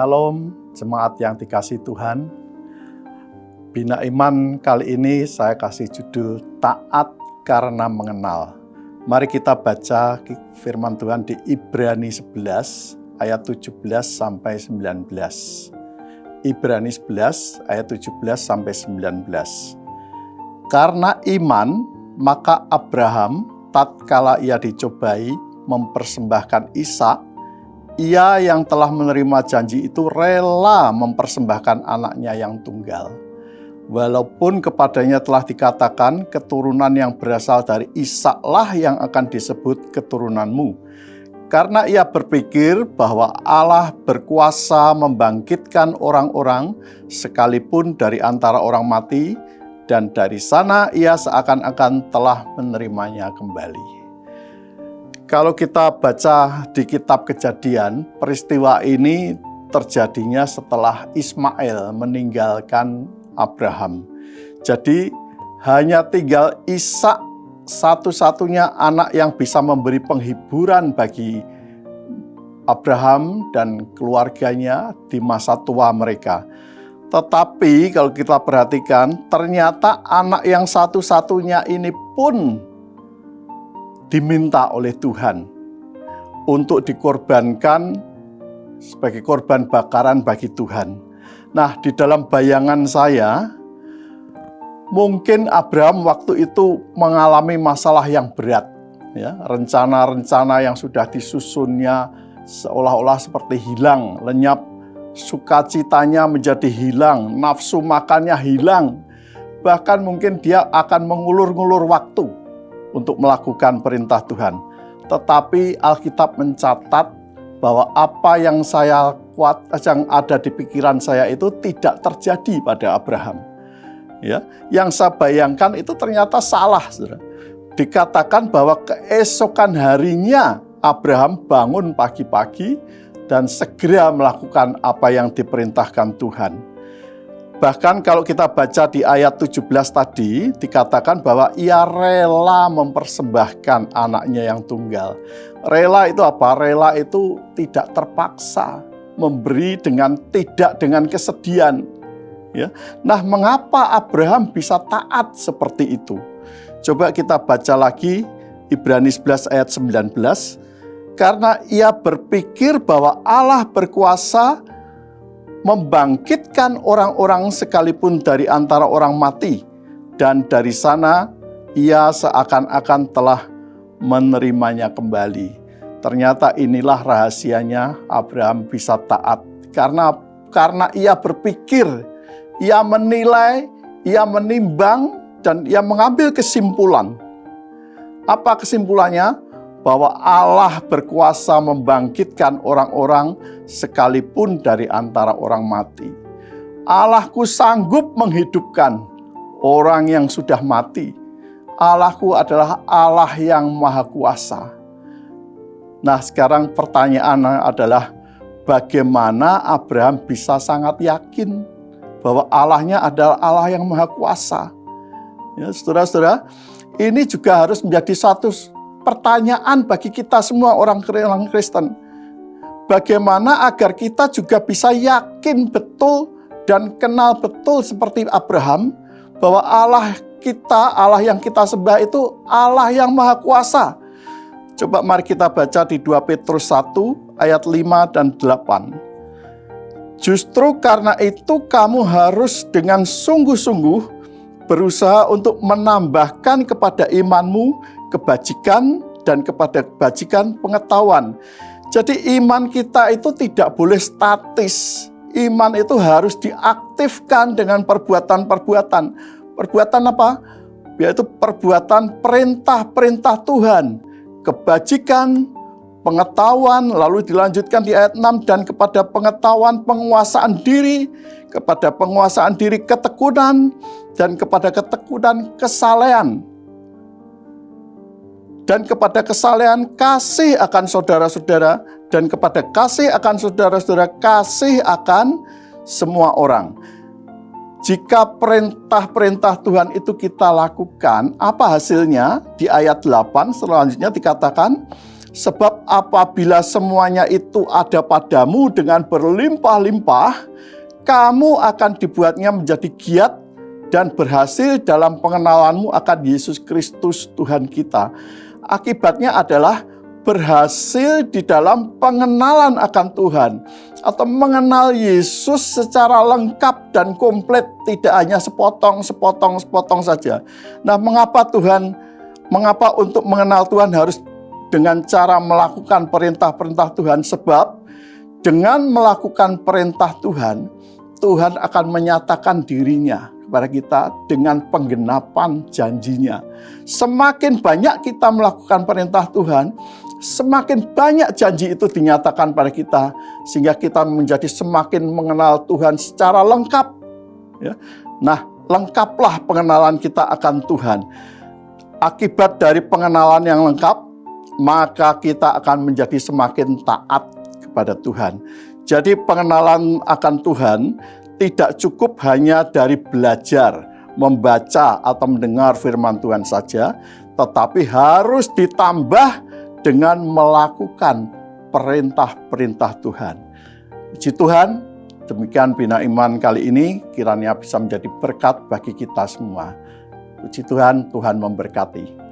Shalom, jemaat yang dikasihi Tuhan. Bina Iman kali ini saya kasih judul Taat Karena Mengenal. Mari kita baca firman Tuhan di Ibrani 11 ayat 17 sampai 19. Ibrani 11 ayat 17 sampai 19. Karena iman, maka Abraham tatkala ia dicobai mempersembahkan Ishak, ia yang telah menerima janji itu rela mempersembahkan anaknya yang tunggal. Walaupun kepadanya telah dikatakan keturunan yang berasal dari Ishaklah yang akan disebut keturunanmu. Karena ia berpikir bahwa Allah berkuasa membangkitkan orang-orang sekalipun dari antara orang mati, dan dari sana ia seakan-akan telah menerimanya kembali. Kalau kita baca di kitab Kejadian, peristiwa ini terjadinya setelah Ismail meninggalkan Abraham. Jadi hanya tinggal Ishak, satu-satunya anak yang bisa memberi penghiburan bagi Abraham dan keluarganya di masa tua mereka. Tetapi kalau kita perhatikan, ternyata anak yang satu-satunya ini pun diminta oleh Tuhan untuk dikorbankan sebagai korban bakaran bagi Tuhan. Nah, di dalam bayangan saya, mungkin Abraham waktu itu mengalami masalah yang berat. Ya, rencana-rencana yang sudah disusunnya seolah-olah seperti hilang, lenyap, sukacitanya menjadi hilang, nafsu makannya hilang. Bahkan mungkin dia akan mengulur-ngulur waktu untuk melakukan perintah Tuhan. Tetapi Alkitab mencatat bahwa apa yang yang ada di pikiran saya itu tidak terjadi pada Abraham. Ya, yang saya bayangkan itu ternyata salah, saudara. Dikatakan bahwa keesokan harinya Abraham bangun pagi-pagi dan segera melakukan apa yang diperintahkan Tuhan. Bahkan kalau kita baca di ayat 17 tadi, dikatakan bahwa ia rela mempersembahkan anaknya yang tunggal. Rela itu apa? Rela itu tidak terpaksa, memberi tidak dengan kesedihan. Ya. Nah, mengapa Abraham bisa taat seperti itu? Coba kita baca lagi Ibrani 11 ayat 19. Karena ia berpikir bahwa Allah berkuasa membangkitkan orang-orang sekalipun dari antara orang mati, dan dari sana ia seakan-akan telah menerimanya kembali. Ternyata inilah rahasianya Abraham bisa taat, karena ia berpikir, ia menilai, ia menimbang, dan ia mengambil kesimpulan. Apa kesimpulannya? Bahwa Allah berkuasa membangkitkan orang-orang sekalipun dari antara orang mati. Allahku sanggup menghidupkan orang yang sudah mati. Allahku adalah Allah yang maha kuasa. Nah, sekarang pertanyaannya adalah bagaimana Abraham bisa sangat yakin bahwa Allahnya adalah Allah yang maha kuasa. Ya, saudara-saudara, ini juga harus menjadi satu pertanyaan bagi kita semua orang Kristen. Bagaimana agar kita juga bisa yakin betul dan kenal betul seperti Abraham bahwa Allah kita, Allah yang kita sembah itu Allah yang maha kuasa. Coba mari kita baca di 2 Petrus 1 ayat 5 dan 8. Justru karena itu kamu harus dengan sungguh-sungguh berusaha untuk menambahkan kepada imanmu kebajikan, dan kepada kebajikan pengetahuan. Jadi iman kita itu tidak boleh statis. Iman itu harus diaktifkan dengan perbuatan-perbuatan. Perbuatan apa? Yaitu perbuatan perintah-perintah Tuhan. Kebajikan, pengetahuan, lalu dilanjutkan di ayat 6, dan kepada pengetahuan penguasaan diri, kepada penguasaan diri ketekunan, dan kepada ketekunan kesalehan. Dan kepada kesalehan kasih akan saudara-saudara, dan kepada kasih akan saudara-saudara kasih akan semua orang. Jika perintah-perintah Tuhan itu kita lakukan, apa hasilnya? Di ayat 8 selanjutnya dikatakan, Sebab apabila semuanya itu ada padamu dengan berlimpah-limpah, kamu akan dibuatnya menjadi giat dan berhasil dalam pengenalanmu akan Yesus Kristus Tuhan kita. Akibatnya adalah berhasil di dalam pengenalan akan Tuhan, atau mengenal Yesus secara lengkap dan komplit, tidak hanya sepotong saja. Nah, mengapa untuk mengenal Tuhan harus dengan cara melakukan perintah-perintah Tuhan? Sebab dengan melakukan perintah Tuhan, Tuhan akan menyatakan dirinya kepada kita dengan penggenapan janjinya. Semakin banyak kita melakukan perintah Tuhan, semakin banyak janji itu dinyatakan pada kita, sehingga kita menjadi semakin mengenal Tuhan secara lengkap. Ya. Nah, lengkaplah pengenalan kita akan Tuhan. Akibat dari pengenalan yang lengkap, maka kita akan menjadi semakin taat kepada Tuhan. Jadi pengenalan akan Tuhan tidak cukup hanya dari belajar, membaca atau mendengar firman Tuhan saja, tetapi harus ditambah dengan melakukan perintah-perintah Tuhan. Puji Tuhan, demikian Bina Iman kali ini, kiranya bisa menjadi berkat bagi kita semua. Puji Tuhan, Tuhan memberkati.